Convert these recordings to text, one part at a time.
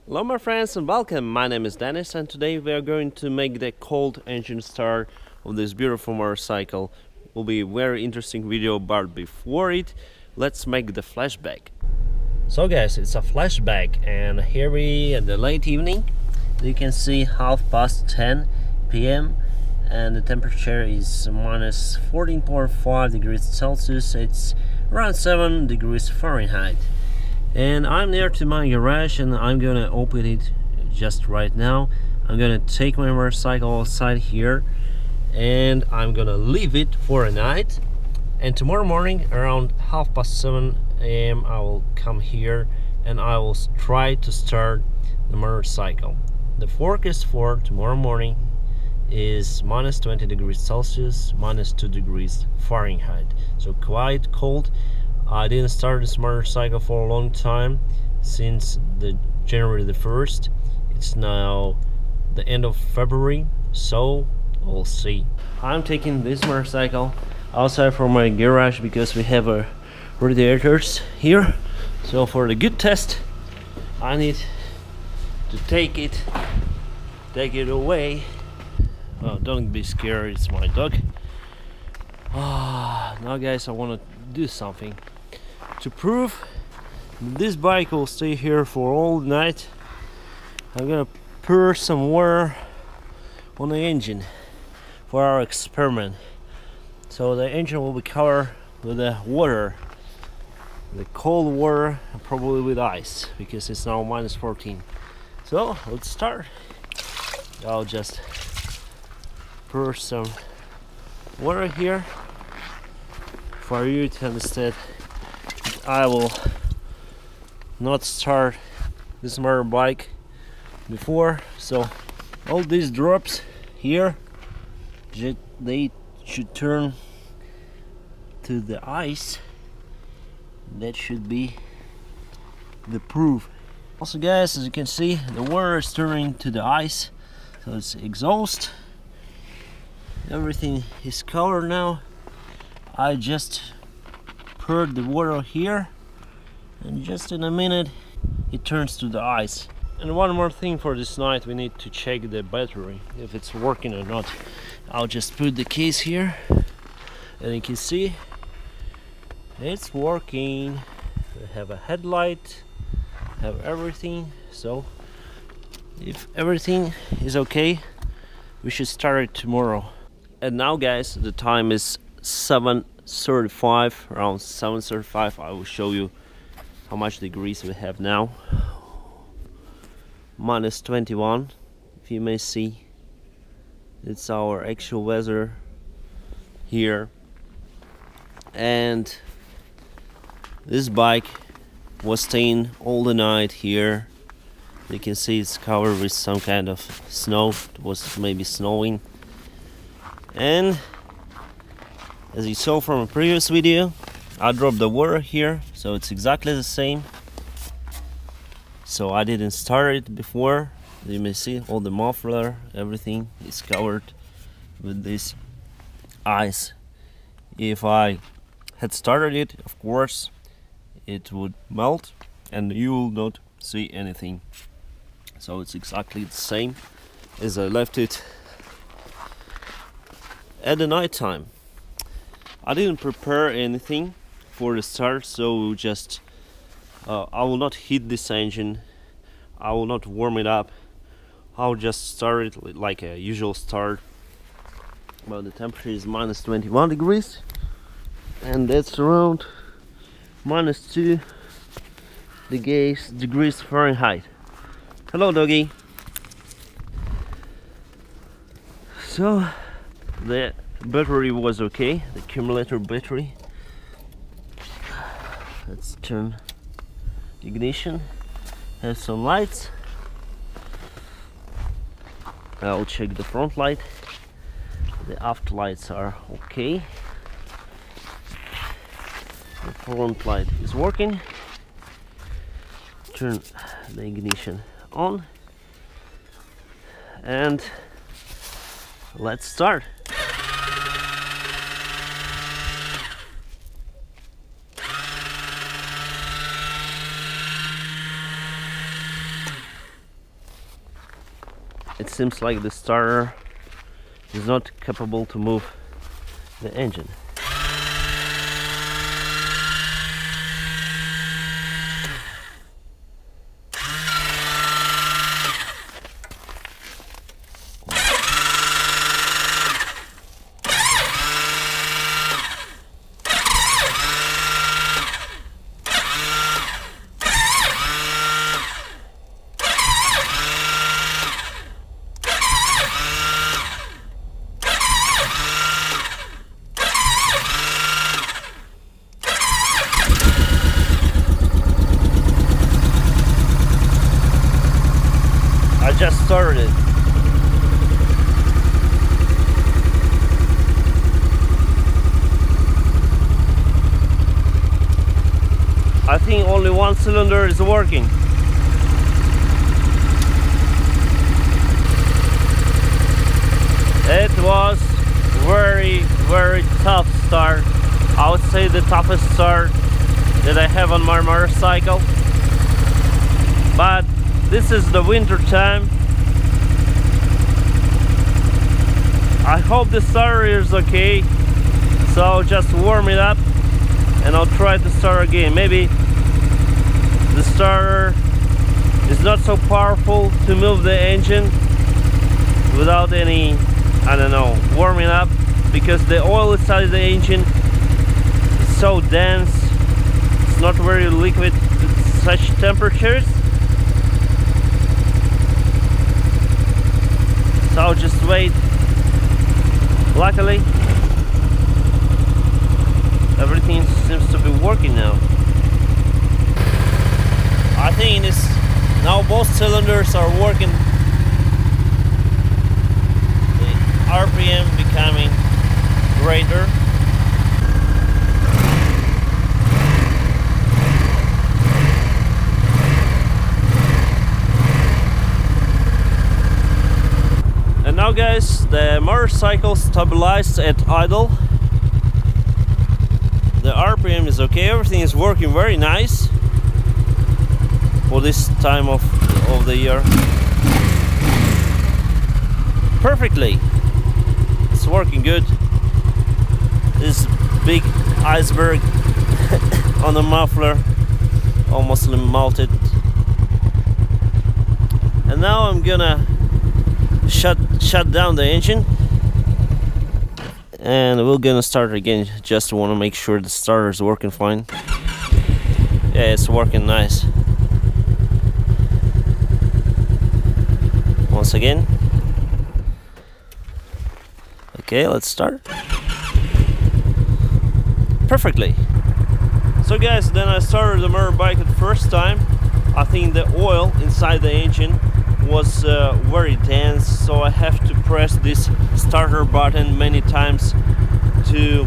Hello my friends and welcome, my name is Dennis and today we are going to make the cold engine start of this beautiful motorcycle. Will be a very interesting video, but before it, let's make the flashback. So guys, it's a flashback and here we at the late evening. You can see 10:30 p.m. and the temperature is minus 14.5 degrees Celsius. It's around 7 degrees Fahrenheit. And I'm near to my garage and I'm gonna open it just right now. I'm gonna take my motorcycle outside here and I'm gonna leave it for a night, and tomorrow morning around 7:30 a.m. I will come here and I will try to start the motorcycle. The forecast for tomorrow morning is minus 20 degrees Celsius, minus 2 degrees Fahrenheit, so quite cold. I didn't start this motorcycle for a long time, since the January the 1st. It's now the end of February, so we'll see. I'm taking this motorcycle outside from my garage because we have radiators here. So for the good test, I need to take it away. Oh, don't be scared, it's my dog. Now guys, I want to do something to prove this bike will stay here for all night. I'm gonna pour some water on the engine for our experiment. So the engine will be covered with the water, the cold water, and probably with ice because it's now minus 14. So let's start. I'll just pour some water here for you to understand. I will not start this motorbike before, so all these drops here, they should turn to the ice. That should be the proof. Also guys, as you can see, the water is turning to the ice, so it's exhaust. Everything is covered now. I just poured the water here and just in a minute it turns to the ice. And one more thing for this night, we need to check the battery if it's working or not. I'll just put the case here and you can see it's working. We have a headlight, have everything, so if everything is okay, we should start it tomorrow. And now guys, the time is 7:35, around 7:35. I will show you how much degrees we have now. Minus 21, if you may see. It's our actual weather here. And this bike was staying all the night here. You can see it's covered with some kind of snow. It was maybe snowing. And as you saw from a previous video, I dropped the water here, so it's exactly the same. So I didn't start it before. You may see all the muffler, everything is covered with this ice. If I had started it, of course, it would melt and you will not see anything. So it's exactly the same as I left it at the night time. I didn't prepare anything for the start, so just I will not heat this engine, I will not warm it up. I'll just start it like a usual start. Well, the temperature is minus 21 degrees and that's around minus 2 degrees Fahrenheit. Hello doggy. So the battery was okay, the accumulator battery. Let's turn the ignition, have some lights. I'll check the front light. The aft lights are okay. The front light is working. Turn the ignition on and let's start. it seems like the starter is not capable to move the engine. I just started it. I think only one cylinder is working. It was very tough start. I would say the toughest start that I have on my motorcycle. But this is the winter time. I hope the starter is okay. So just warm it up and I'll try to start again. Maybe the starter is not so powerful to move the engine without any, I don't know, warming up, because the oil inside the engine is so dense. It's not very liquid at such temperatures. So I'll just wait. Luckily, everything seems to be working now. I think it's now both cylinders are working. The RPM becoming greater. And now guys, the motorcycle stabilized at idle. The RPM is okay, everything is working very nice for this time of the year. Perfectly. It's working good. This big iceberg on the muffler almost melted. And now I'm gonna shut down the engine and we're gonna start again. Just want to make sure the starter is working fine. Yeah, it's working nice. Once again. Okay, let's start. Perfectly. So guys, then I started the motorbike the first time. I think the oil inside the engine was very dense, so I have to press this starter button many times to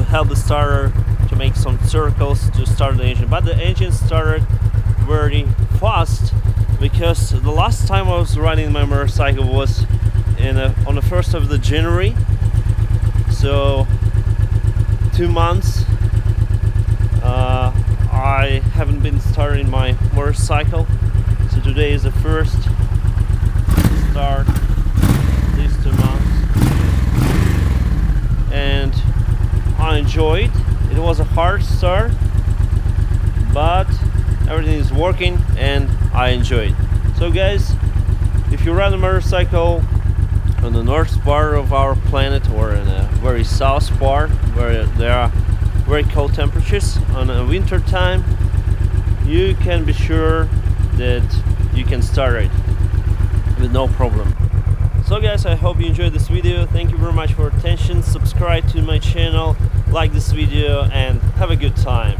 help the starter to make some circles to start the engine. But the engine started very fast, because the last time I was riding my motorcycle was on the 1st of the January, so 2 months I haven't been starting my motorcycle. So today is the first start these 2 months, and I enjoyed it. It was a hard start, but everything is working and I enjoy it. So guys, if you ride a motorcycle on the north part of our planet or in a very south part where there are very cold temperatures on a winter time, you can be sure that you can start it with no problem. So guys, I hope you enjoyed this video. Thank you very much for your attention. Subscribe to my channel, like this video, and have a good time.